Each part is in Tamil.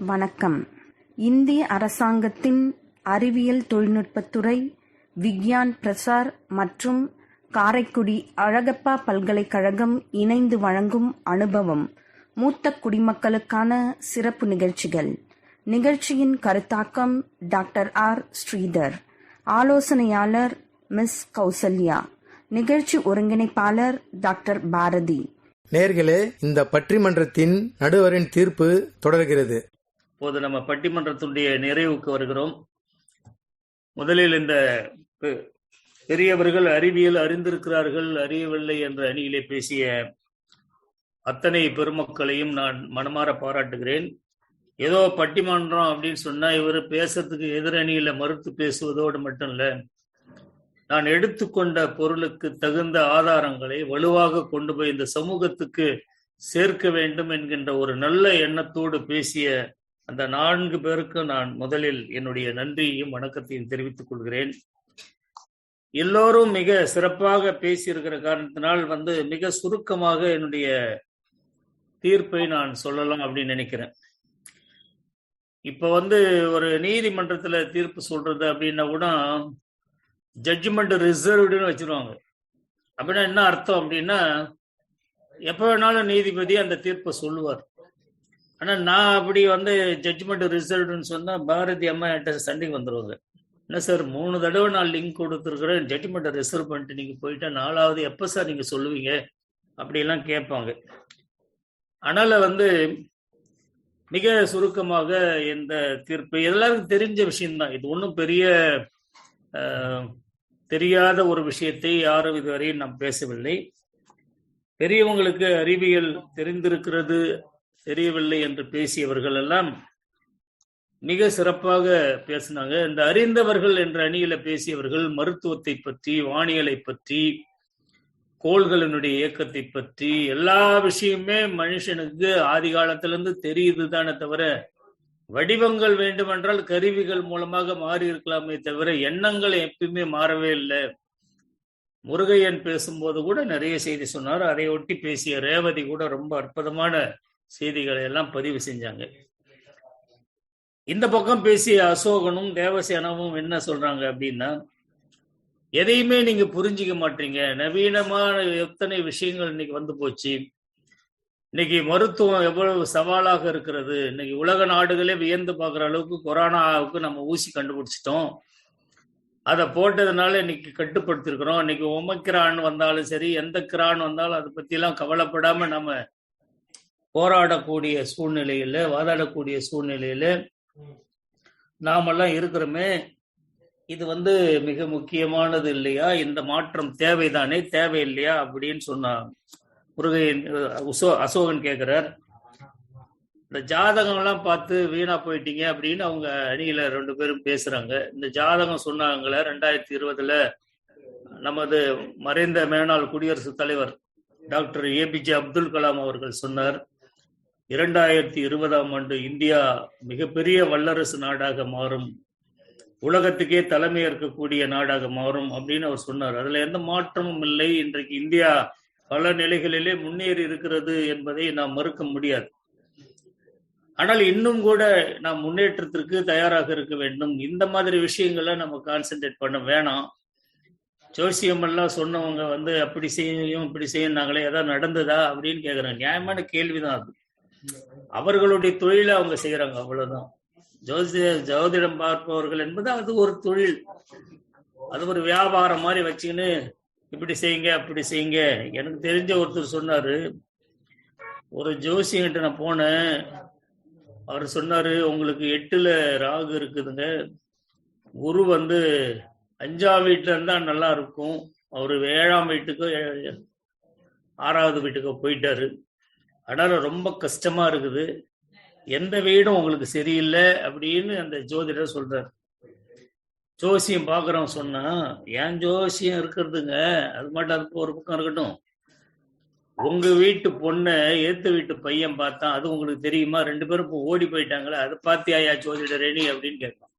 வணக்கம். இந்திய அரசாங்கத்தின் அறிவியல் தொழில்நுட்பத்துறை, விக்யான் பிரசார் மற்றும் காரைக்குடி அழகப்பா பல்கலைக்கழகம் இணைந்து வழங்கும் அனுபவம் மூத்த குடிமக்களுக்கான சிறப்பு நிகழ்ச்சிகள். நிகழ்ச்சியின் கருத்தாக்கம் டாக்டர் ஆர். ஸ்ரீதர். ஆலோசனையாளர் மிஸ் கௌசல்யா. நிகழ்ச்சி ஒருங்கிணைப்பாளர் டாக்டர் பாரதி. நேர்களே, இந்த பட்டிமன்றத்தின் நடுவரின் தீர்ப்பு தொடர்கிறது. இப்போது நம்ம பட்டிமன்றத்துடைய நிறைவுக்கு வருகிறோம். முதலில் இந்த பெரியவர்கள் அறிவியல் அறிந்திருக்கிறார்கள், அறியவில்லை என்ற அணியிலே பேசிய அத்தனை பெருமக்களையும் நான் மனமாற பாராட்டுகிறேன். ஏதோ பட்டிமன்றம் அப்படின்னு சொன்னா இவர் பேசுறதுக்கு எதிரணியில மறுத்து பேசுவதோடு மட்டும் இல்ல, நான் எடுத்துக்கொண்ட பொருளுக்கு தகுந்த ஆதாரங்களை வலுவாக கொண்டு போய் இந்த சமூகத்துக்கு சேர்க்க வேண்டும் என்கின்ற ஒரு நல்ல எண்ணத்தோடு பேசிய அந்த 4 பேருக்கு நான் முதலில் என்னுடைய நன்றியையும் வணக்கத்தையும் தெரிவித்துக் கொள்கிறேன். எல்லோரும் மிக சிறப்பாக பேசியிருக்கிற காரணத்தினால் மிக சுருக்கமாக என்னுடைய தீர்ப்பை நான் சொல்லலாம் அப்படின்னு நினைக்கிறேன். இப்ப ஒரு நீதிமன்றத்துல தீர்ப்பு சொல்றது அப்படின்னா கூட ஜட்ஜ்மெண்ட் ரிசர்வ்டுன்னு வச்சிருவாங்க. அப்படின்னா என்ன அர்த்தம் அப்படின்னா, எப்ப வேணாலும் நீதிபதி அந்த தீர்ப்பை சொல்லுவார். ஆனா நான் அப்படி ஜட்ஜ்மெண்ட் ரிசர்வ்டுன்னு சொன்னா பாரதி அம்மா என்கிட்ட சண்டைக்கு வந்துருவாங்க. என்ன சார், 3 தடவை நான் லிங்க் கொடுத்துருக்குறேன், ஜட்ஜ்மெண்ட்டை ரிசர்வ் பண்ணிட்டு நீங்க போயிட்டா 4வது எப்ப சார் நீங்க சொல்லுவீங்க அப்படிலாம் கேட்பாங்க. அதனால மிக சுருக்கமாக இந்த தீர்ப்பு எல்லாருக்கும் தெரிஞ்ச விஷயம்தான். இது ஒன்றும் பெரிய தெரியாத ஒரு விஷயத்தை யாரும் இதுவரையும் நாம் பேசவில்லை. பெரியவங்களுக்கு அறிவியல் தெரிந்திருக்கிறது, தெரியவில்லை என்று பேசியவர்கள் எல்லாம் மிக சிறப்பாக பேசினாங்க. இந்த அறிந்தவர்கள் என்ற அணியில பேசியவர்கள் மருத்துவத்தை பற்றி, வானியலை பற்றி, கோள்களினுடைய இயக்கத்தை பற்றி எல்லா விஷயமுமே மனுஷனுக்கு ஆதி காலத்திலிருந்து தெரியுது தானே தவிர, வடிவங்கள் வேண்டுமென்றால் கருவிகள் மூலமாக மாறி இருக்கலாமே தவிர எண்ணங்கள் எப்பயுமே மாறவே இல்லை. முருகையன் பேசும்போது கூட நிறைய செய்தி சொன்னார். அதை ஒட்டி பேசிய ரேவதி கூட ரொம்ப அற்புதமான செய்திகளை எல்லாம் பதிவு செஞ்சாங்க. இந்த பக்கம் பேசிய அசோகனும் தேவசேனாவும் என்ன சொல்றாங்க அப்படின்னா, எதையுமே நீங்க புரிஞ்சிக்க மாட்டீங்க, நவீனமான எத்தனை விஷயங்கள் இன்னைக்கு வந்து போச்சு, இன்னைக்கு மருத்துவம் எவ்வளவு சவாலாக இருக்கிறது, இன்னைக்கு உலக நாடுகளே வியந்து பார்க்குற அளவுக்கு கொரோனாவுக்கு நம்ம ஊசி கண்டுபிடிச்சிட்டோம், அதை போட்டதுனால இன்னைக்கு கட்டுப்படுத்திருக்கிறோம், இன்னைக்கு ஒமைக்ரான் வந்தாலும் சரி, எந்த கிரான் வந்தாலும் அதை பற்றிலாம் கவலைப்படாம நம்ம போராடக்கூடிய சூழ்நிலையில, வாதாடக்கூடிய சூழ்நிலையில நாமெல்லாம் இருக்கிறோமே, இது மிக முக்கியமானது இல்லையா, இந்த மாற்றம் தேவைதானே, தேவையில்லையா அப்படின்னு சொன்னாங்க. முருகையன் அசோகன் கேட்கிறார், இந்த ஜாதகம் எல்லாம் பார்த்து வீணா போயிட்டீங்க அப்படின்னு அவங்க அணியில 2 பேரும் பேசுறாங்க. இந்த ஜாதகம் சொன்னாங்களே 2020 நமது மறைந்த மேனாள் குடியரசுத் தலைவர் டாக்டர் APJ அப்துல் கலாம் அவர்கள் சொன்னார், 2020 இந்தியா மிகப்பெரிய வல்லரசு நாடாக மாறும், உலகத்துக்கே தலைமை ஏற்கக்கூடிய நாடாக மாறும் அப்படின்னு அவர் சொன்னார். அதுல எந்த மாற்றமும் இல்லை. இன்றைக்கு இந்தியா பல நிலைகளிலே முன்னேறி இருக்கிறது என்பதை நாம் மறுக்க முடியாது. ஆனால் இன்னும் கூட நாம் முன்னேற்றத்திற்கு தயாராக இருக்க வேண்டும். இந்த மாதிரி விஷயங்களை நம்ம கான்சென்ட்ரேட் பண்ண வேணாம். ஜோசியம் எல்லாம் சொன்னவங்க அப்படி செய்யும் இப்படி செய்யினாங்களே, ஏதாவது நடந்ததா அப்படின்னு கேட்குறாங்க. நியாயமான கேள்விதான் அது. அவர்களுடைய தொழிலை அவங்க செய்யறாங்க, அவ்வளவுதான். ஜோதிடம் பார்ப்பவர்கள் என்பது அது ஒரு தொழில், அது ஒரு வியாபாரம் மாதிரி வச்சுக்கின்னு இப்படி செய்யுங்க அப்படி செய்யுங்க. எனக்கு தெரிஞ்ச ஒருத்தர் சொன்னாரு, ஒரு ஜோசியன்கிட்ட நான் போனேன், அவர் சொன்னாரு, உங்களுக்கு 8ல ராகு இருக்குதுங்க, குரு 5ஆம் வீட்டுல இருந்தா நல்லா இருக்கும், அவரு 7ஆம் வீட்டுக்கோ 6வது வீட்டுக்கோ போயிட்டாரு, அதனால ரொம்ப கஷ்டமா இருக்குது, எந்த வீடும் உங்களுக்கு சரியில்லை அப்படின்னு அந்த ஜோதிடர் சொல்றாரு. ஜோசியம் பாக்குறவன் சொன்னா, ஏன் ஜோசியம் இருக்கிறதுங்க, அது மட்டும் அதுக்கு ஒரு பக்கம் இருக்கட்டும், உங்க வீட்டு பொண்ணை ஏத்து வீட்டு பையன் பார்த்தா அது உங்களுக்கு தெரியுமா, 2 பேரும் இப்போ ஓடி போயிட்டாங்களே, அதை பார்த்தியாயா ஜோதிடரேணி அப்படின்னு கேட்பான்.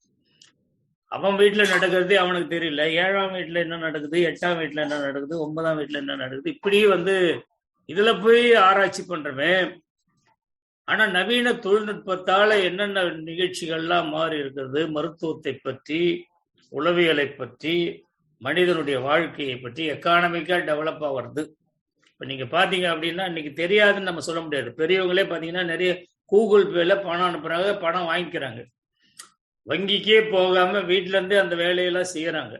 அவன் வீட்டுல நடக்கிறதே அவனுக்கு தெரியல, 7ஆம் வீட்டுல என்ன நடக்குது, 8ஆம் வீட்டுல என்ன நடக்குது, 9ஆம் வீட்டுல என்ன நடக்குது, இப்படி இதுல போய் ஆராய்ச்சி பண்றவன் ஆனா நவீன தொழில்நுட்பத்தால என்னென்ன நிகழ்ச்சிகள்லாம் மாறி இருக்கிறது, மருத்துவத்தை பற்றி, உளவியலை பற்றி, மனிதனுடைய வாழ்க்கையை பற்றி எக்கானமிக்கா டெவலப்பா வருது. இப்ப நீங்க பாத்தீங்க அப்படின்னா இன்னைக்கு தெரியாதுன்னு நம்ம சொல்ல முடியாது. பெரியவங்களே பாத்தீங்கன்னா நிறைய கூகுள் பேல பணம் அனுப்புறாங்க, பணம் வாங்கிக்கிறாங்க. வங்கிக்கே போகாம வீட்டுல இருந்தே அந்த வேலையெல்லாம் செய்யறாங்க.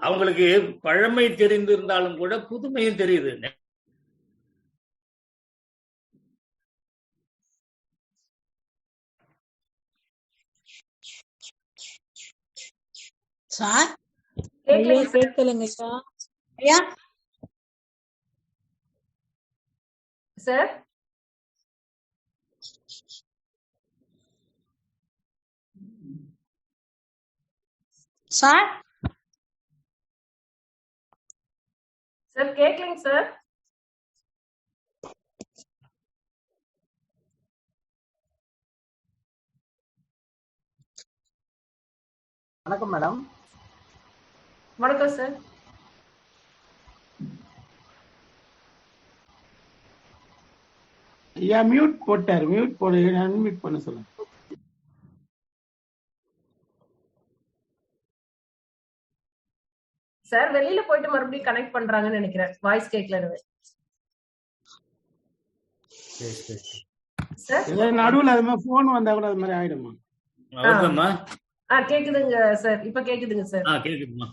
அவங்களுக்கு பழமை தெரிந்திருந்தாலும் கூட புதுமையும் தெரியுது. சார் கேட்கலங்க சார். ஐயா சார் சார் சார் கேட்கலங்க சார். வணக்கம் மேடம். வணக்கம் சார். ஐயா மியூட் போட்டாரு, மியூட் போடு, அன்மியூட் பண்ண சொல்லுங்க. சார் வெளியில போயிட்டு மறுபடியும் கனெக்ட் பண்றாங்கன்னு நினைக்கிறேன். வாய்ஸ் கேட்கல சார். நடுவில் அது மாதிரி போன் வந்தா கூட அது மாதிரி ஆயிடுமா? கேக்குதுங்க சார். இப்ப கேக்குதுங்க சார். கேக்குதுமா.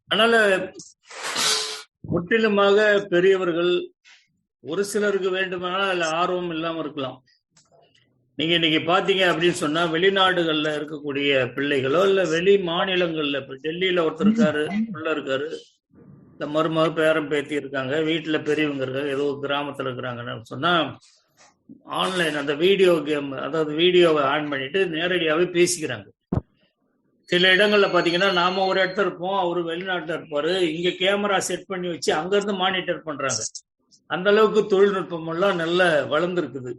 அதனால முற்றிலுமாக பெரியவர்கள் ஒரு சிலருக்கு வேண்டுமானால் அதுல ஆர்வம் இல்லாம இருக்கலாம். நீங்க இன்னைக்கு பாத்தீங்க அப்படின்னு சொன்னா வெளிநாடுகள்ல இருக்கக்கூடிய பிள்ளைகளோ இல்ல வெளி மாநிலங்கள்ல, இப்ப டெல்லியில ஒருத்தர் இருக்காரு, உள்ள இருக்காரு, இந்த மருமக பேரம் பேத்தி இருக்காங்க, வீட்டுல பெரியவங்க இருக்காங்க, ஏதோ கிராமத்துல இருக்கிறாங்கன்னு சொன்னா ஆன்லைன் அந்த வீடியோ கேம், அதாவது வீடியோவை ஆன் பண்ணிட்டு நேரடியாவே பேசிக்கிறாங்க. சில இடங்கள்ல பாத்தீங்கன்னா நாம ஒரு இடத்துல இருப்போம், அவரு வெளிநாட்டுல இருப்பாரு, இங்க கேமரா செட் பண்ணி வச்சு அங்க இருந்து மானிட்டர் பண்றாங்க. அந்த அளவுக்கு தொழில்நுட்பம் எல்லாம் நல்ல வளர்ந்துருக்குது.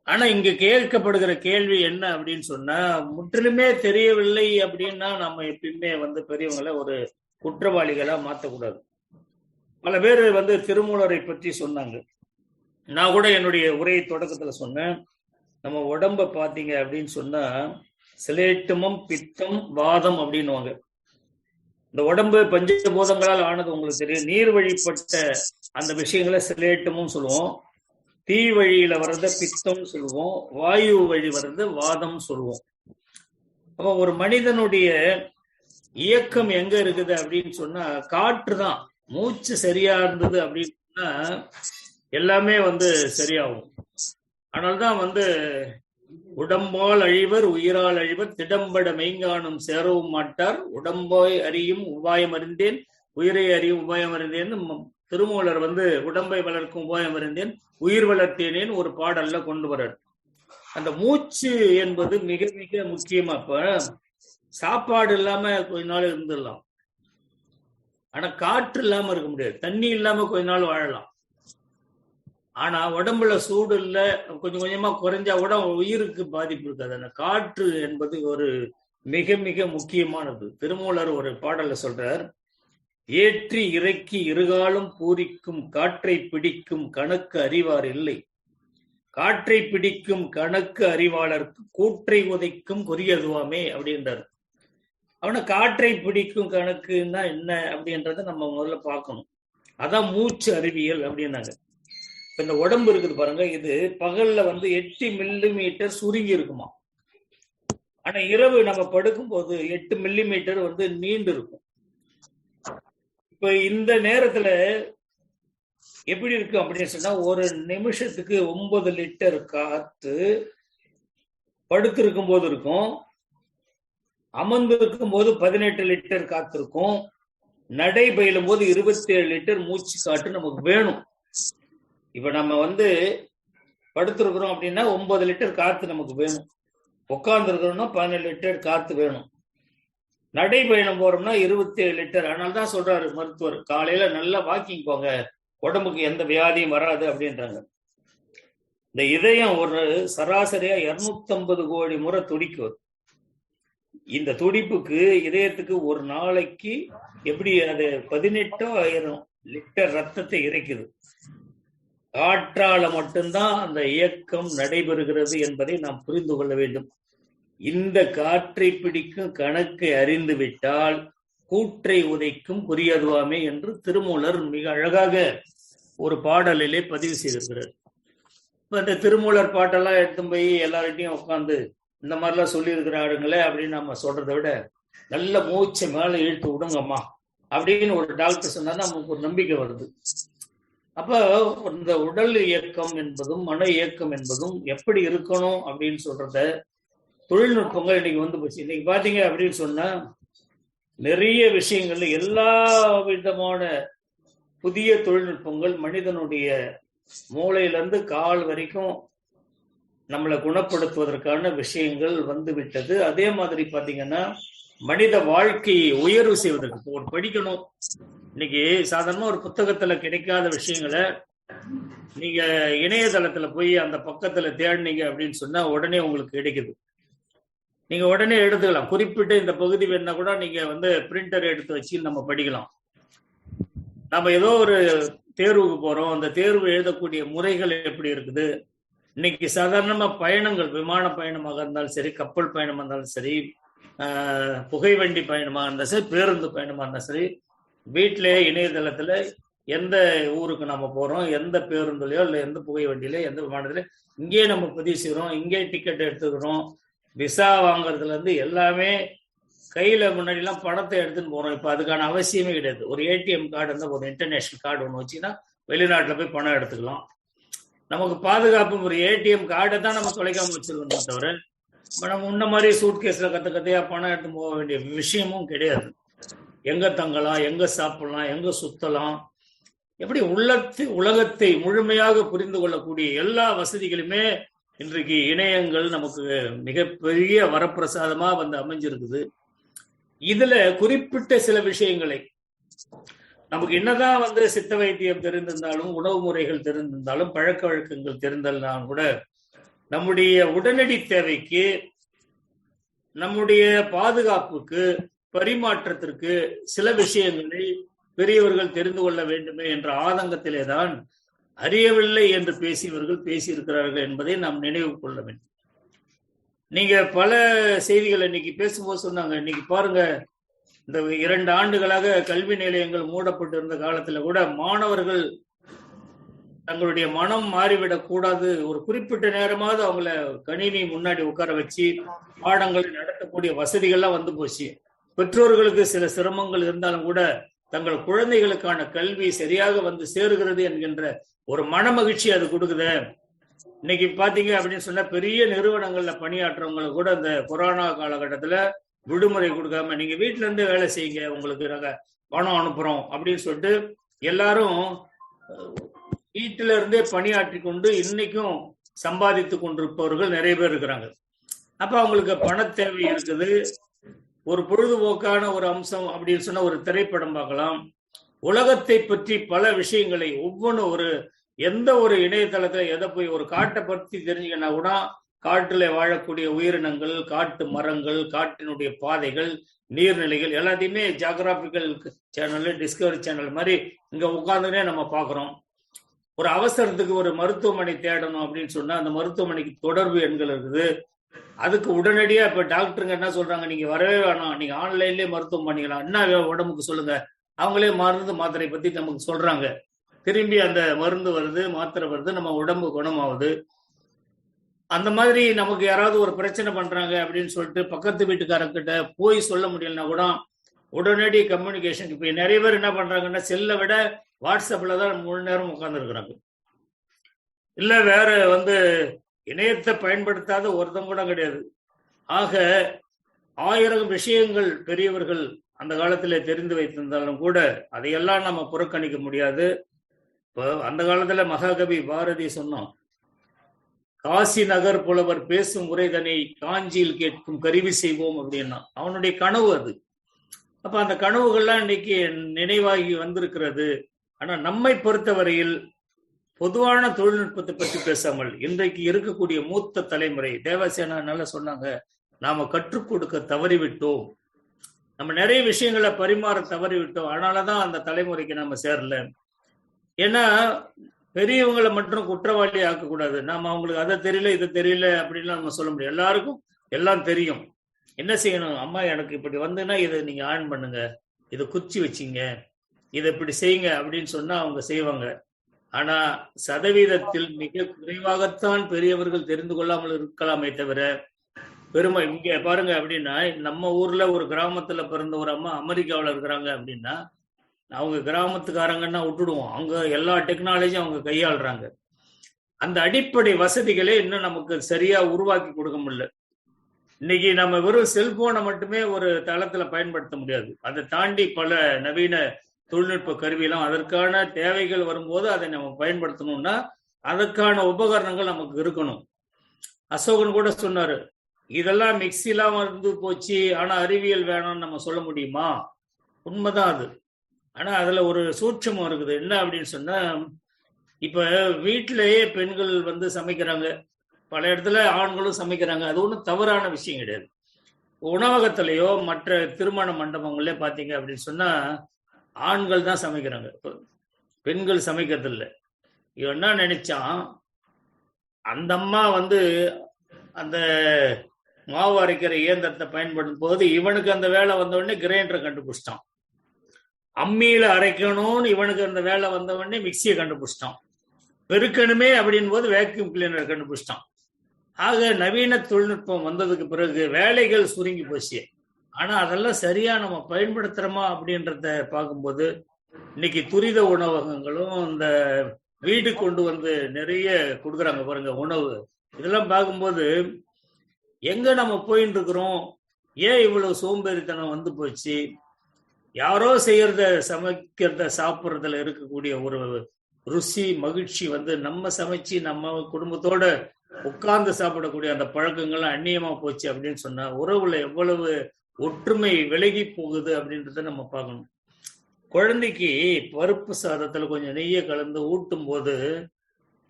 ஆனா இங்க கேட்கப்படுகிற கேள்வி என்ன அப்படின்னு சொன்னா, முற்றிலுமே தெரியவில்லை அப்படின்னா நம்ம எப்பயுமே பெரியவங்களை ஒரு குற்றவாளிகளா மாற்றக்கூடாது. பல பேர் திருமூலரை பற்றி சொன்னாங்க. நான் கூட என்னுடைய உரை தொடக்கத்துல சொன்னேன், நம்ம உடம்ப பாத்தீங்க அப்படின்னு சொன்னா சிலேட்டமும் பித்தம் வாதம் அப்படின்னுவாங்க. இந்த உடம்பு பஞ்சபூதங்களால் ஆனது உங்களுக்கு தெரியும். நீர் வழிபட்ட அந்த விஷயங்களை சிலேட்டமும் சொல்லுவோம், தீ வழியில வர்றத பித்தம் சொல்லுவோம், வாயு வழி வர்றது வாதம் சொல்லுவோம். அப்ப ஒரு மனிதனுடைய இயக்கம் எங்க இருக்குது அப்படின்னு சொன்னா காற்று தான். மூச்சு சரியா இருந்தது அப்படின்னு சொன்னா எல்லாமே சரியாகும். அதனால்தான் உடம்பால் அழிவர் உயிரால் அழிவர் திடம்பட மெய்ஞானம் சேரவும் மாட்டார், உடம்பாய் அறியும் உபாயம் அறிந்தேன் உயிரை அறியும் உபாயம் அறிந்தேன் திருமூலர் உடம்பை வளர்க்கும் உபாயம் அறிந்தேன் உயிர் வளர்த்தேனேன்னு ஒரு பாடல்ல கொண்டு வர்றார். அந்த மூச்சு என்பது மிக மிக முக்கியமா. இப்ப சாப்பாடு இல்லாம கொஞ்ச நாள் இருந்துடலாம், ஆனா காற்று இல்லாம இருக்க முடியாது. தண்ணி இல்லாம கொஞ்ச நாள் வாழலாம், ஆனா உடம்புல சூடு இல்ல, கொஞ்சம் கொஞ்சமா குறைஞ்சா கூட உயிருக்கு பாதிப்பு இருக்காது. அந்த காற்று என்பது ஒரு மிக மிக முக்கியமானது. திருமூலர் ஒரு பாடல்ல சொல்றார், ஏற்றி இறக்கி இருகாலும் பூரிக்கும் காற்றை பிடிக்கும் கணக்கு அறிவார் இல்லை, காற்றை பிடிக்கும் கணக்கு அறிவாளருக்கு கூற்றை உதைக்கும் குறியதுவாமே அப்படின்றார். அவனை காற்றை பிடிக்கும் கணக்குன்னா என்ன அப்படின்றத நம்ம முதல்ல பார்க்கணும். அதான் மூச்சு அறிவியல் அப்படின்னாங்க. இந்த உடம்பு இருக்குது பாருங்க, இது பகல்ல 8 மில்லிமீட்டர் சுருங்கி இருக்குமா, ஆனா இரவு நம்ம படுக்கும் போது 8 மில்லிமீட்டர் நீண்டு இருக்கும். இப்ப இந்த நேரத்துல எப்படி இருக்கு அப்படின்னு சொன்னா, ஒரு நிமிஷத்துக்கு 9 லிட்டர் காத்து படுத்திருக்கும் போது இருக்கும், அமர்ந்து இருக்கும் போது 18 லிட்டர் காத்து இருக்கும், நடை பயிலும் போது 27 லிட்டர் மூச்சு காற்று நமக்கு வேணும். இப்ப நம்ம படுத்திருக்கிறோம் அப்படின்னா 9 லிட்டர் காத்து நமக்கு வேணும், உட்கார்ந்து இருக்கிறோம்னா 17 லிட்டர் காத்து வேணும், நடைபயணம் போறோம்னா 27 லிட்டர். அதனால்தான் சொல்றாரு மருத்துவர், காலையில நல்லா வாக்கிங் போங்க, உடம்புக்கு எந்த வியாதியும் வராது அப்படின்றாங்க. இந்த இதயம் ஒரு சராசரியா 250 கோடி முறை துடிக்குது. இந்த துடிப்புக்கு இதயத்துக்கு ஒரு நாளைக்கு எப்படி அது 18,000 லிட்டர் ரத்தத்தை இறைக்குது. காற்றால மட்டும்தான் அந்த இயக்கம் நடைபெறுகிறது என்பதை நாம் புரிந்து கொள்ள வேண்டும். இந்த காற்றை பிடிக்கும் கணக்கை அறிந்து விட்டால் கூற்றை உதைக்கும் குறியதுவாமே என்று திருமூலர் மிக அழகாக ஒரு பாடலிலே பதிவு செய்திருக்கிறார். இப்ப இந்த திருமூலர் பாட்டெல்லாம் எடுத்து போய் எல்லார்கிட்டையும் உட்காந்து இந்த மாதிரிலாம் சொல்லியிருக்கிறாருங்களே அப்படின்னு நம்ம சொல்றதை விட நல்ல மூச்சை மேல இழுத்து விடுங்கம்மா அப்படின்னு ஒரு டாக்டர் சொன்னா நமக்கு ஒரு நம்பிக்கை வருது. அப்ப இந்த உடல் இயக்கம் என்பதும் மன இயக்கம் என்பதும் எப்படி இருக்கணும் அப்படின்னு சொல்றத தொழில்நுட்பங்கள் இன்னைக்கு வந்து போச்சு. இன்னைக்கு பாத்தீங்க அப்படின்னு சொன்னா நிறைய விஷயங்கள்ல எல்லா விதமான புதிய தொழில்நுட்பங்கள் மனிதனுடைய மூளையிலிருந்து கால் வரைக்கும் நம்மளை குணப்படுத்துவதற்கான விஷயங்கள் வந்து விட்டது. அதே மாதிரி பாத்தீங்கன்னா மனித வாழ்க்கையை உயர்வு செய்வதற்கு ஒரு படிக்கணும். இன்னைக்கு சாதாரணமா ஒரு புத்தகத்துல கிடைக்காத விஷயங்களை நீங்க இணையதளத்துல போய் அந்த பக்கத்துல தேடினீங்க அப்படின்னு சொன்னா உடனே உங்களுக்கு கிடைக்குது. நீங்க உடனே எடுத்துக்கலாம். குறிப்பிட்ட இந்த பகுதி வேணா கூட நீங்க வந்து பிரிண்டர் எடுத்து வச்சு நம்ம படிக்கலாம். நம்ம ஏதோ ஒரு தேர்வுக்கு போறோம், அந்த தேர்வு எழுதக்கூடிய முறைகள் எப்படி இருக்குது. இன்னைக்கு சாதாரணமா பயணங்கள், விமான பயணமாக இருந்தாலும் சரி, கப்பல் பயணமாக இருந்தாலும் சரி, புகைவண்டி பயணமாக இருந்தாலும் சரி, பேருந்து பயணமாக இருந்தாலும் சரி, வீட்டிலே இணையதளத்துல எந்த ஊருக்கு நம்ம போறோம், எந்த பேருந்துலையோ இல்லை எந்த புகை வண்டியில எந்த விமானத்துல இங்கேயே நம்ம பதிவு செய்யறோம், இங்கே டிக்கெட் எடுத்துக்கிறோம். விசா வாங்குறதுல இருந்து எல்லாமே கையில முன்னாடி எல்லாம் பணத்தை எடுத்துன்னு போறோம். இப்ப அதுக்கான அவசியமே கிடையாது. ஒரு ஏடிஎம் கார்டு இருந்தால் ஒரு இன்டர்நேஷனல் கார்டு ஒன்று வச்சுன்னா வெளிநாட்டுல போய் பணம் எடுத்துக்கலாம். நமக்கு பாதுகாப்பு ஒரு ஏடிஎம் கார்டை தான் நம்ம தொலைக்காம வச்சிருக்கணும் தவிர நம்ம முன்ன மாதிரி சூட்கேஸ்ல கத்தையா பணம் எடுத்து போக வேண்டிய விஷயமும் கிடையாது. எங்க தங்கலாம், எங்க சாப்பிடலாம், எங்க சுத்தலாம், எப்படி உலகத்தை முழுமையாக புரிந்து கொள்ளக்கூடிய எல்லா வசதிகளுமே இன்றைக்கு இணையங்கள் நமக்கு மிகப்பெரிய வரப்பிரசாதமா வந்து அமைஞ்சிருக்குது. இதுல குறிப்பிட்ட சில விஷயங்களை நமக்கு என்னதான் வந்து சித்த வைத்தியம் தெரிந்திருந்தாலும், உணவு முறைகள் தெரிந்திருந்தாலும், பழக்க வழக்கங்கள் தெரிந்தாலும் கூட நம்முடைய உடனடி தேவைக்கு, நம்முடைய பாதுகாப்புக்கு, பரிமாற்றத்திற்கு சில விஷயங்களை பெரியவர்கள் தெரிந்து கொள்ள வேண்டுமே என்ற ஆதங்கத்திலே தான் அறியவில்லை என்று பேசியவர்கள் பேசியிருக்கிறார்கள் என்பதை நாம் நினைவு கொள்ள வேண்டும். நீங்க பல செய்திகள் இன்னைக்கு பேசும்போது சொன்னாங்க. இன்னைக்கு பாருங்க, இந்த 2 ஆண்டுகளாக கல்வி நிலையங்கள் மூடப்பட்டு இருந்த காலத்துல கூட மாணவர்கள் தங்களுடைய மனம் மாறிவிடக் கூடாது, ஒரு குறிப்பிட்ட நேரமாவது அவங்கள கணினி முன்னாடி உட்கார வச்சு பாடங்களை நடத்தக்கூடிய வசதிகள்லாம் வந்து போச்சு. பெற்றோர்களுக்கு சில சிரமங்கள் இருந்தாலும் கூட தங்கள் குழந்தைகளுக்கான கல்வி சரியாக வந்து சேருகிறது என்கின்ற ஒரு மன மகிழ்ச்சி அது கொடுக்குது. இன்னைக்கு பாத்தீங்க அப்படின்னு சொன்னா பெரிய நிறுவனங்கள்ல பணியாற்றவங்களை கூட இந்த கொரோனா காலகட்டத்துல விடுமுறை கொடுக்காம நீங்க வீட்டுல இருந்து வேலை செய்யுங்க, உங்களுக்கு நாங்க பணம் அனுப்புறோம் அப்படின்னு சொல்லிட்டு எல்லாரும் வீட்டில இருந்தே பணியாற்றி கொண்டு இன்னைக்கும் சம்பாதித்து கொண்டிருப்பவர்கள் நிறைய பேர் இருக்கிறாங்க. அப்ப அவங்களுக்கு பண தேவை இருக்குது. ஒரு பொழுதுபோக்கான ஒரு அம்சம் அப்படின்னு சொன்னா ஒரு திரைப்படம் பார்க்கலாம். உலகத்தை பற்றி பல விஷயங்களை ஒவ்வொன்றும் ஒரு எந்த ஒரு இணையதளத்துல எதை போய் ஒரு காட்டை பற்றி தெரிஞ்சுக்கன்னா கூட காட்டுல வாழக்கூடிய உயிரினங்கள், காட்டு மரங்கள், காட்டினுடைய பாதைகள், நீர்நிலைகள் எல்லாத்தையுமே ஜியோகிராபிக்கல் சேனல், டிஸ்கவரி சேனல் மாதிரி இங்க உட்கார்ந்துனே நம்ம பாக்குறோம். ஒரு அவசரத்துக்கு ஒரு மருத்துவமனை தேடணும் அப்படின்னு சொன்னா அந்த மருத்துவமனைக்கு தொடர்பு எண்கள் இருக்குது. அதுக்கு உடனடியா இப்ப டாக்டருங்க என்ன சொல்றாங்க, நீங்க வரவே வேணாம், நீங்க ஆன்லைன்லயே மருத்துவம் பண்ணிக்கலாம், என்ன உடம்புக்கு சொல்லுங்க, அவங்களே மருந்து மாத்திரை பத்தி நமக்கு சொல்றாங்க. திரும்பி அந்த மருந்து வருது, மாத்திரை வருது, நம்ம உடம்பு குணமாகுது. அந்த மாதிரி நமக்கு யாராவது ஒரு பிரச்சனை பண்றாங்க அப்படின்னு சொல்லிட்டு பக்கத்து வீட்டுக்காரங்கிட்ட போய் சொல்ல முடியலன்னா கூட உடனடி கம்யூனிகேஷன். இப்ப நிறைய பேர் என்ன பண்றாங்கன்னா செல்லை விட வாட்ஸ்அப்ல தான் முழு நேரம் உட்கார்ந்து இருக்கிறாங்க. இல்ல வேற வந்து இணையத்தை பயன்படுத்தாத ஒருத்தம் கூட கிடையாது. ஆக 1000 விஷயங்கள் பெரியவர்கள் அந்த காலத்துல தெரிந்து வைத்திருந்தாலும் கூட அதையெல்லாம் நம்ம புறக்கணிக்க முடியாது. இப்போ அந்த காலத்துல மகாகவி பாரதி சொன்னோம், காசி நகர் புலவர் பேசும் உரைதனை காஞ்சியில் கேட்கும் கருவி செய்வோம் அப்படின்னா அவனுடைய கனவு அது. அப்ப அந்த கனவுகள்லாம் இன்னைக்கு நினைவாகி வந்திருக்கிறது. ஆனா நம்மை பொறுத்தவரையில் பொதுவான தொழில்நுட்பத்தை பற்றி பேசாமல் இன்றைக்கு இருக்கக்கூடிய மூத்த தலைமுறை, தேவசேனா நல்லா சொன்னாங்க, நாம கற்றுக் கொடுக்க தவறிவிட்டோம், நம்ம நிறைய விஷயங்களை பரிமாற தவறிவிட்டோம். அதனாலதான் அந்த தலைமுறைக்கு நம்ம சேரல. ஏன்னா பெரியவங்களை மட்டும் குற்றவாளி ஆக்கக்கூடாது. நாம அவங்களுக்கு அதை தெரியல இதை தெரியல அப்படின்லாம் நம்ம சொல்ல முடியும். எல்லாருக்கும் எல்லாம் தெரியும். என்ன செய்யணும்? அம்மா எனக்கு இப்படி வந்துன்னா இதை நீங்க ஆன் பண்ணுங்க, இதை குச்சி வச்சிங்க, இதை இப்படி செய்யுங்க அப்படின்னு சொன்னா அவங்க செய்வாங்க. ஆனா சதவீதத்தில் மிக குறைவாகத்தான் பெரியவர்கள் தெரிந்து கொள்ளாமல் இருக்கலாமே தவிர பெருமை. இங்க பாருங்க, அப்படின்னா நம்ம ஊர்ல ஒரு கிராமத்துல பிறந்த ஒரு அம்மா அமெரிக்காவில் இருக்கிறாங்க அப்படின்னா அவங்க கிராமத்துக்காரங்கன்னா விட்டுடுவோம், அவங்க எல்லா டெக்னாலஜியும் அவங்க கையாளுறாங்க. அந்த அடிப்படை வசதிகளே இன்னும் நமக்கு சரியா உருவாக்கி கொடுக்க முடியல. இன்னைக்கு நம்ம வெறும் செல்போனை மட்டுமே ஒரு தளத்துல பயன்படுத்த முடியாது. அதை தாண்டி பல நவீன தொழில்நுட்ப கருவியெல்லாம் அதற்கான தேவைகள் வரும்போது அதை நம்ம பயன்படுத்தணும்னா அதற்கான உபகரணங்கள் நமக்கு இருக்கணும். அசோகன் கூட சொன்னாரு, இதெல்லாம் மிக்சிலாம் வந்து போச்சு, ஆனா அறிவியல் வேணும்னு நம்ம சொல்ல முடியுமா? உண்மைதான் அது. ஆனா அதுல ஒரு சூட்சமம் இருக்குது. என்ன அப்படின்னு சொன்னா, இப்ப வீட்டிலேயே பெண்கள் வந்து சமைக்கிறாங்க, பல இடத்துல ஆண்களும் சமைக்கிறாங்க. அது ஒன்றும் தவறான விஷயம் கிடையாது. உணவகத்திலேயோ மற்ற திருமண மண்டபங்களே பார்த்தீங்க அப்படின்னு சொன்னா ஆண்கள் தான் சமைக்கிறாங்க, பெண்கள் சமைக்கிறது இல்லை. இவன் என்ன நினைச்சான், அந்த அம்மா வந்து அந்த மாவு அரைக்கிற இயந்திரத்தை பயன்படுத்தும் போது இவனுக்கு அந்த வேலை வந்த உடனே கிரைண்டரை கண்டுபிடிச்சிட்டான். அம்மியில அரைக்கணும்னு இவனுக்கு அந்த வேலை வந்த உடனே மிக்சியை கண்டுபிடிச்சிட்டான். பெருக்கணுமே அப்படின் போது வேக்யூம் கிளீனரை கண்டுபிடிச்சிட்டான். ஆக நவீன தொழில்நுட்பம் வந்ததுக்கு பிறகு வேலைகள் சுருங்கி போச்சு. ஆனா அதெல்லாம் சரியா நம்ம பயன்படுத்துறோமா அப்படின்றத பார்க்கும்போது இன்னைக்கு துரித உணவகங்களும் இந்த வீடு கொண்டு வந்து நிறைய கொடுக்குறாங்க பாருங்க உணவு. இதெல்லாம் பார்க்கும்போது எங்க நம்ம போயிட்டு இருக்கிறோம், ஏன் இவ்வளவு சோம்பேறித்தனம் வந்து போச்சு? யாரோ செய்யறத சமைக்கிறத சாப்பிட்றதுல இருக்கக்கூடிய ஒரு ருசி மகிழ்ச்சி வந்து நம்ம சமைச்சு நம்ம குடும்பத்தோட உட்கார்ந்து சாப்பிடக்கூடிய அந்த பழக்கங்கள்லாம் அந்நியமா போச்சு அப்படின்னு சொன்னா உறவுல எவ்வளவு ஒற்றுமை விலகி போகுது அப்படின்றத நம்ம பார்க்கணும். குழந்தைக்கு பருப்பு சாதத்துல கொஞ்சம் நெய்யை கலந்து ஊட்டும் போது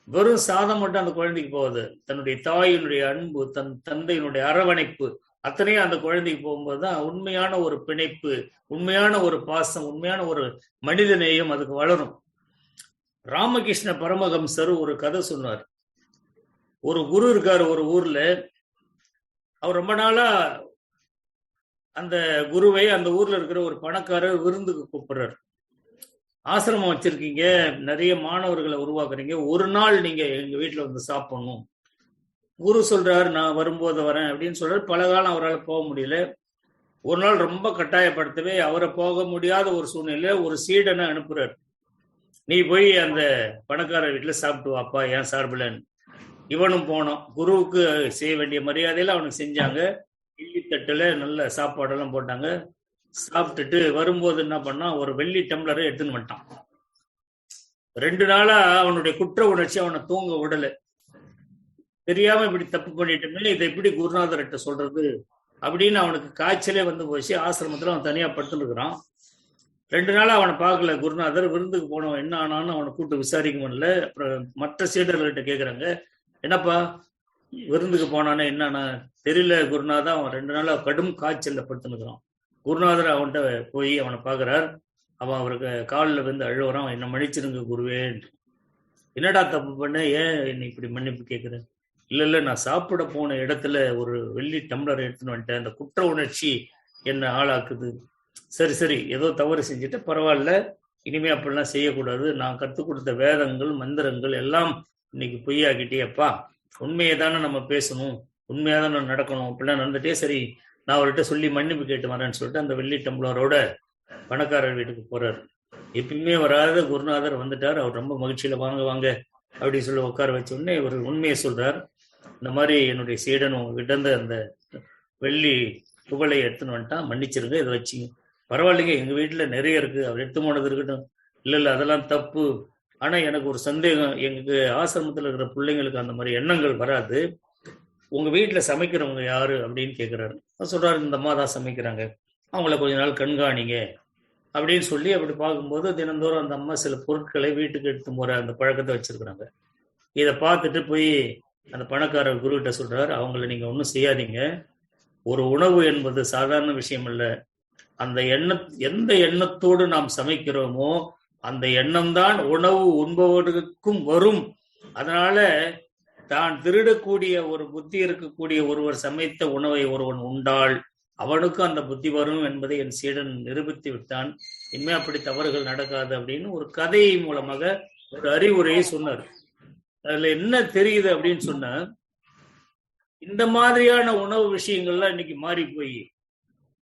வெறும் சாதம் மட்டும் அந்த குழந்தைக்கு போகுது, தன்னுடைய தாயினுடைய அன்பு, தன் தந்தையினுடைய அரவணைப்பு அத்தனையும் அந்த குழந்தைக்கு போகும்போது தான் உண்மையான ஒரு பிணைப்பு, உண்மையான ஒரு பாசம், உண்மையான ஒரு மனித நேயம் அதுக்கு வளரும். ராமகிருஷ்ண பரமஹம்சர் ஒரு கதை சொன்னார். ஒரு குரு இருக்காரு ஒரு ஊர்ல. அவர் ரொம்ப நாளா அந்த குருவை அந்த ஊர்ல இருக்கிற ஒரு பணக்காரர் விருந்துக்கு கூப்பிடுறாரு. ஆசிரமம் வச்சிருக்கீங்க, நிறைய மாணவர்களை உருவாக்குறீங்க, ஒரு நாள் நீங்க எங்க வீட்டுல வந்து சாப்பிடணும். குரு சொல்றாரு, நான் வரும்போது வரேன் அப்படின்னு சொல்றாரு. பல காலம் அவரால் போக முடியல. ஒரு நாள் ரொம்ப கட்டாயப்படுத்தவே அவரை போக முடியாத ஒரு சூழ்நிலையில ஒரு சீடனை அனுப்புறாரு. நீ போய் அந்த பணக்காரர் வீட்டுல சாப்பிட்டு வாப்பா ஏன் சார்பிலன்னு. இவனும் போனோம். குருவுக்கு செய்ய வேண்டிய மரியாதையில அவனுக்கு செஞ்சாங்க. வெள்ளித்தட்டுல நல்ல சாப்பாடெல்லாம் போட்டாங்க. சாப்பிட்டுட்டு வரும்போது என்ன பண்ணா, ஒரு வெள்ளி டம்ளரை எடுத்துன்னு வந்துட்டான். 2 நாளா அவனுடைய குற்ற உணர்ச்சி அவனை தூங்க விடல. தெரியாம இப்படி தப்பு பண்ணிட்டோமே, இதை எப்படி குருநாதர்கிட்ட சொல்றது அப்படின்னு அவனுக்கு காய்ச்சலே வந்து போச்சு. ஆசிரமத்துல அவன் தனியா படுத்துன்னு இருக்கிறான். 2 நாளா அவனை பார்க்கல குருநாதர். விருந்துக்கு போனவன் என்ன ஆனான்னு அவனை கூப்பிட்டு விசாரிக்க முடியல. அப்புறம் மற்ற சீடர்கள்ட்ட கேட்குறாங்க, என்னப்பா விருந்துக்கு போனானே என்னன்னா? தெரியல குருநாதா, அவன் 2 நாளா கடும் காய்ச்சல்ல படுத்துனுக்குறான். குருநாதர் அவன்கிட்ட போய் அவனை பார்க்குறார். அவன் அவருக்கு காலில் வந்து அழுவுறான், என்ன மன்னிச்சிருங்க குருவே. என்னடா தப்பு பண்ண, ஏன் என்னை இப்படி மன்னிப்பு கேட்குறேன்? இல்லை நான் சாப்பிட போன இடத்துல ஒரு வெள்ளி டம்ளர் எடுத்துன்னு வந்துட்டேன், அந்த குற்ற உணர்ச்சி என்னை ஆளாக்குது. சரி ஏதோ தவறு செஞ்சுட்டு பரவாயில்ல, இனிமே அப்படிலாம் செய்யக்கூடாது. நான் கற்றுக் கொடுத்த வேதங்கள் மந்திரங்கள் எல்லாம் இன்னைக்கு பொய்யாக்கிட்டேப்பா. உண்மையை தானே நம்ம பேசணும், உண்மையாக தானே நடக்கணும். அப்படிலாம் நடந்துட்டே சரி நான் அவர்கிட்ட சொல்லி மன்னிப்பு கேட்டு வரேன்னு சொல்லிட்டு அந்த வெள்ளி டம்ளரோட பணக்காரர் வீட்டுக்கு போறாரு. எப்பயுமே வராத குருநாதர் வந்துட்டார். அவர் ரொம்ப மகிழ்ச்சியில வாங்க வாங்க அப்படின்னு சொல்லி உட்கார வச்ச உடனே இவர் உண்மையை சொல்றார். இந்த மாதிரி என்னுடைய சீடன் உங்ககிட்ட இருந்து அந்த வெள்ளி புகழை எடுத்துன்னு வந்துட்டான், மன்னிச்சிருங்க, இதை வச்சுங்க. பரவாயில்லைங்க, எங்க வீட்டுல நிறைய இருக்கு, அவர் எடுத்து போனது இருக்கட்டும். இல்ல அதெல்லாம் தப்பு. ஆனா எனக்கு ஒரு சந்தேகம், எங்க ஆசிரமத்துல இருக்கிற பிள்ளைங்களுக்கு அந்த மாதிரி எண்ணங்கள் வராது. உங்க வீட்டுல சமைக்கிறவங்க யாரு அப்படின்னு கேட்கிறாரு. சொல்றாரு, இந்த அம்மா தான் சமைக்கிறாங்க, அவங்கள கொஞ்ச நாள் கண்காணிங்க அப்படின்னு சொல்லி அப்படி பார்க்கும்போது தினந்தோறும் அந்த அம்மா சில பொருட்களை வீட்டுக்கு எடுத்து போற அந்த பழக்கத்தை வச்சிருக்கிறாங்க. இதை பார்த்துட்டு போய் அந்த பணக்காரர் குருகிட்ட சொல்றாரு, அவங்கள நீங்க ஒன்றும் செய்யாதீங்க. ஒரு உணவு என்பது சாதாரண விஷயம் அல்ல. அந்த எந்த எண்ணத்தோடு நாம் சமைக்கிறோமோ அந்த எண்ணம் தான் உணவு உண்பவர்களுக்கும் வரும். அதனால தான் திருடக்கூடிய ஒரு புத்தி இருக்கக்கூடிய ஒருவர் சமைத்த உணவை ஒருவன் உண்டால் அவனுக்கும் அந்த புத்தி வரும் என்பதை என் சீடன் நிரூபித்து விட்டான். இனிமே அப்படி தவறுகள் நடக்காது அப்படின்னு ஒரு கதை மூலமாக ஒரு அறிவுரையை சொன்னார். அதுல என்ன தெரியுது அப்படின்னு சொன்னா, இந்த மாதிரியான உணவு விஷயங்கள்லாம் இன்னைக்கு மாறி போய்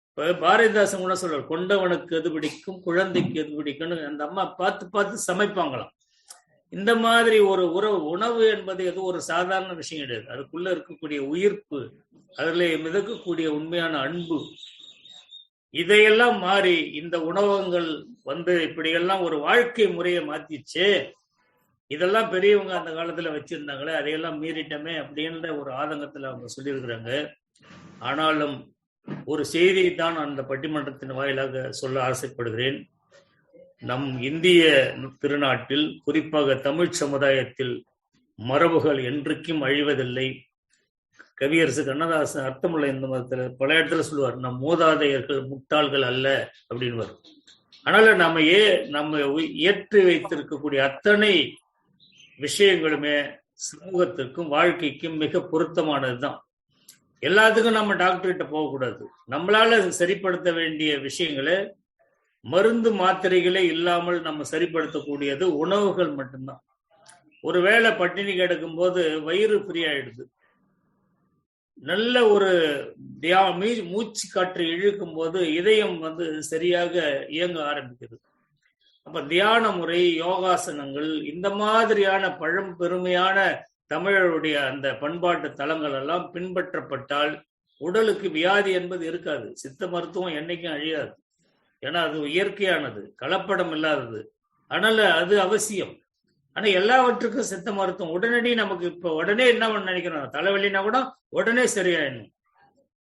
இப்ப பாரதிதாசன் கூட சொல்றார், கொண்டவனுக்கு எது பிடிக்கும் குழந்தைக்கு எது பிடிக்கும்னு அந்த அம்மா பார்த்து பார்த்து சமைப்பாங்களாம். இந்த மாதிரி ஒரு உணவு என்பது எது ஒரு சாதாரண விஷயம் கிடையாது. அதுக்குள்ள இருக்கக்கூடிய உயிர்ப்பு, அதுல மிதக்கக்கூடிய உண்மையான அன்பு, இதையெல்லாம் மாறி இந்த உணவகங்கள் இப்படியெல்லாம் ஒரு வாழ்க்கை முறையை மாத்திச்சு. இதெல்லாம் பெரியவங்க அந்த காலத்துல வச்சிருந்தாங்களே, அதையெல்லாம் மீறிட்டமே அப்படின்ற ஒரு ஆதங்கத்துல அவங்க சொல்லியிருக்கிறாங்க. ஆனாலும் ஒரு செய்தியை தான் அந்த பட்டிமன்றத்தின் வாயிலாக சொல்ல ஆசைப்படுகிறேன். நம் இந்திய திருநாட்டில், குறிப்பாக தமிழ் சமுதாயத்தில் மரபுகள் என்றைக்கும் அழிவதில்லை. கவியரசு கண்ணதாசன் அர்த்தமுள்ள இந்த மதத்துல பல இடத்துல சொல்லுவார், நம் மூதாதையர்கள் முட்டாள்கள் அல்ல அப்படின்னு வரும். ஆனால நம்ம ஏற்றி வைத்திருக்கக்கூடிய அத்தனை விஷயங்களுமே சமூகத்திற்கும் வாழ்க்கைக்கும் மிக பொருத்தமானதுதான். எல்லாத்துக்கும் நம்ம டாக்டர்கிட்ட போகக்கூடாது. நம்மளால சரிப்படுத்த வேண்டிய விஷயங்களை மருந்து மாத்திரைகளே இல்லாமல் நம்ம சரிப்படுத்தக்கூடியது உணவுகள் மட்டும்தான். ஒருவேளை பட்டினி கிடக்கும் போது வயிறு ஃப்ரீ ஆயிடுது, நல்ல ஒரு மூச்சு காற்று இழுக்கும் போது இதயம் சரியாக இயங்க ஆரம்பிக்குது. அப்ப தியான முறை, யோகாசனங்கள், இந்த மாதிரியான பழம்பெருமையான தமிழருடைய அந்த பண்பாட்டு தலங்கள் எல்லாம் பின்பற்றப்பட்டால் உடலுக்கு வியாதி என்பது இருக்காது. சித்த மருத்துவம் என்னைக்கும் அழியாது. ஏன்னா அது இயற்கையானது, கலப்படம் இல்லாதது. அதனால அது அவசியம். ஆனா எல்லாவற்றுக்கும் சித்த மருத்துவம் உடனடி நமக்கு இப்ப உடனே என்ன பண்ண நினைக்கிறோம், தலைவலினா கூட உடனே சரியாயிடணும்,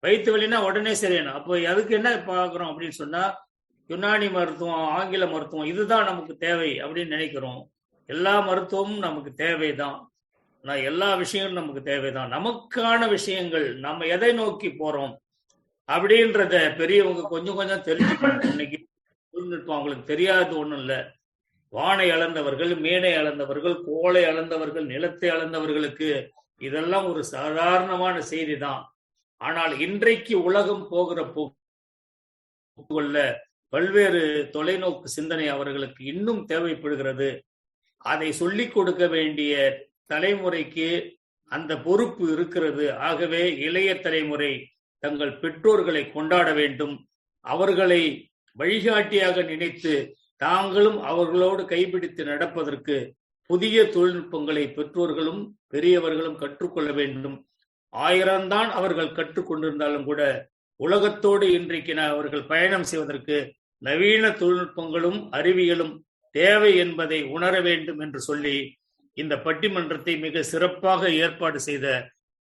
வயிற்று வலினா உடனே சரியாயிடும். அப்போ அதுக்கு என்ன பார்க்குறோம் அப்படின்னு சொன்னா, யுனானி மருத்துவம், ஆங்கில மருத்துவம், இதுதான் நமக்கு தேவை அப்படின்னு நினைக்கிறோம். எல்லா மருத்துவமும் நமக்கு தேவைதான். எல்லா விஷயங்களும் நமக்கு தேவைதான். நமக்கான விஷயங்கள், நம்ம எதை நோக்கி போறோம் அப்படின்றத பெரியவங்க கொஞ்சம் கொஞ்சம் தெரிஞ்சுக்கணும். இன்னைக்கு தொழில்நுட்பம் அவங்களுக்கு தெரியாது ஒண்ணும் இல்லை. வானை அளந்தவர்கள், மேனை அளந்தவர்கள், கோளை அளந்தவர்கள், நிலத்தை அளந்தவர்களுக்கு இதெல்லாம் ஒரு சாதாரணமான செய்தி தான். ஆனால் இன்றைக்கு உலகம் போகிற போக்குள்ள பல்வேறு தொலைநோக்கு சிந்தனை அவர்களுக்கு இன்னும் தேவைப்படுகிறது. அதை சொல்லிக் கொடுக்க வேண்டிய தலைமுறைக்கு அந்த பொறுப்பு இருக்கிறது. ஆகவே இளைய தலைமுறை தங்கள் பெற்றோர்களை கொண்டாட வேண்டும். அவர்களை வழிகாட்டியாக நினைத்து தாங்களும் அவர்களோடு கைப்பிடித்து நடப்பதற்கு புதிய தொழில்நுட்பங்களை பெற்றோர்களும் பெரியவர்களும் கற்றுக்கொள்ள வேண்டும். 1000 தான் அவர்கள் கற்றுக்கொண்டிருந்தாலும் கூட உலகத்தோடு இன்றைக்கு அவர்கள் பயணம் செய்வதற்கு நவீன தொழில்நுட்பங்களும் அறிவியலும் தேவை என்பதை உணர வேண்டும் என்று சொல்லி இந்த பட்டிமன்றத்தை மிக சிறப்பாக ஏற்பாடு செய்த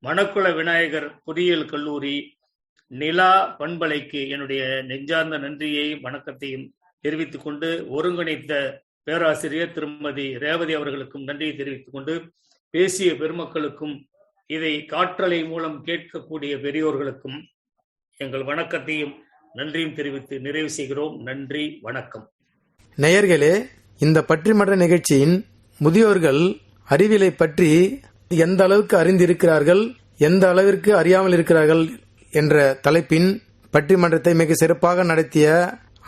மணக்குள விநாயகர் பொறியியல் கல்லூரி நிலா பண்பலைக்கு என்னுடைய நெஞ்சார்ந்த நன்றியையும் வணக்கத்தையும் தெரிவித்துக் கொண்டு, ஒருங்கிணைத்த பேராசிரியர் திருமதி ரேவதி அவர்களுக்கும் நன்றியை தெரிவித்துக் கொண்டு, பேசிய பெருமக்களுக்கும் இதை காற்றலை மூலம் கேட்கக்கூடிய பெரியோர்களுக்கும் எங்கள் வணக்கத்தையும் நன்றியும் தெரிவித்து நிறைவு செய்கிறோம். நன்றி, வணக்கம். நேயர்களே, இந்த பட்டிமன்ற நிகழ்ச்சியின் முதியோர்கள் அறிவியலை பற்றி எந்த அளவுக்கு அறிந்திருக்கிறார்கள், எந்த அளவிற்கு அறியாமல் இருக்கிறார்கள் என்ற தலைப்பின் பட்டிமன்றத்தை மிக சிறப்பாக நடத்திய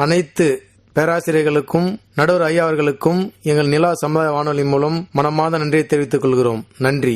அனைத்து பேராசிரியர்களுக்கும் நடுவர் ஐயா அவர்களுக்கும் எங்கள் நிலா சமுதாய வானொலி மூலம் மனமார்ந்த நன்றியை தெரிவித்துக் கொள்கிறோம். நன்றி.